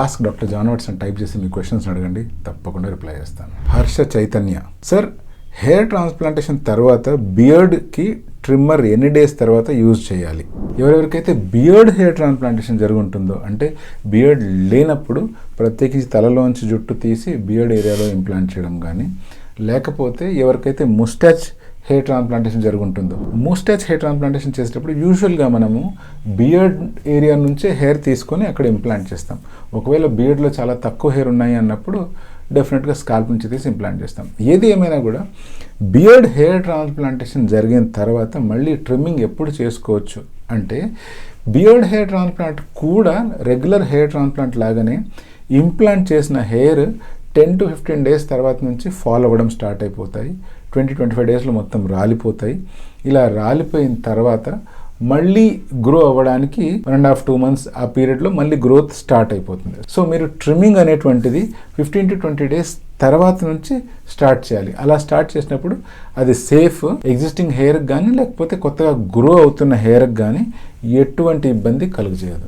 Ask doctor John Watson type చేసి మీ questions అడగండి, తప్పకుండా రిప్లై చేస్తాను. Harsha Chaitanya, sir hair transplantation తర్వాత బియర్డ్కి ట్రిమ్మర్ ఎన్ని డేస్ తర్వాత యూజ్ చేయాలి? ఎవరెవరికైతే బియర్డ్ హెయిర్ ట్రాన్స్ప్లాంటేషన్ జరుగుంటుందో, అంటే బియర్డ్ లేనప్పుడు ప్రత్యేకించి తలలోంచి జుట్టు తీసి బియర్డ్ ఏరియాలో ఇంప్లాంట్ చేయడం కానీ, లేకపోతే ఎవరికైతే ముస్టాచ్ హెయిర్ ట్రాన్స్ప్లాంటేషన్ జరుగుంటుందో, ముస్టాచ్ హెయిర్ ట్రాన్స్ప్లాంటేషన్ చేసేటప్పుడు యూజువల్గా మనము బియర్డ్ ఏరియా నుంచే హెయిర్ తీసుకొని అక్కడ ఇంప్లాంట్ చేస్తాం. ఒకవేళ బియర్డ్లో చాలా తక్కువ హెయిర్ ఉన్నాయి అన్నప్పుడు డెఫినెట్గా స్కాల్ప్ నుంచి తీసి ఇంప్లాంట్ చేస్తాం. ఏది ఏమైనా కూడా బియర్డ్ హెయిర్ ట్రాన్స్ప్లాంటేషన్ జరిగిన తర్వాత మళ్ళీ ట్రిమ్మింగ్ ఎప్పుడు చేసుకోవచ్చు అంటే, బియర్డ్ హెయిర్ ట్రాన్స్ప్లాంట్ కూడా రెగ్యులర్ హెయిర్ ట్రాన్స్ప్లాంట్ లాగానే ఇంప్లాంట్ చేసిన హెయిర్ 10 to 15 డేస్ తర్వాత నుంచి ఫాల్ అవ్వడం స్టార్ట్ అయిపోతాయి. 20-25 డేస్లో మొత్తం రాలిపోతాయి. ఇలా రాలిపోయిన తర్వాత మళ్ళీ గ్రో అవ్వడానికి 1.5-2 months ఆ పీరియడ్లో మళ్ళీ గ్రోత్ స్టార్ట్ అయిపోతుంది. సో మీరు ట్రిమ్మింగ్ అనేటువంటిది 15 to 20 డేస్ తర్వాత నుంచి స్టార్ట్ చేయాలి. అలా స్టార్ట్ చేసినప్పుడు అది సేఫ్, ఎగ్జిస్టింగ్ హెయిర్కి కానీ లేకపోతే కొత్తగా గ్రో అవుతున్న హెయిర్కి కానీ ఎటువంటి ఇబ్బంది కలుగజేయదు.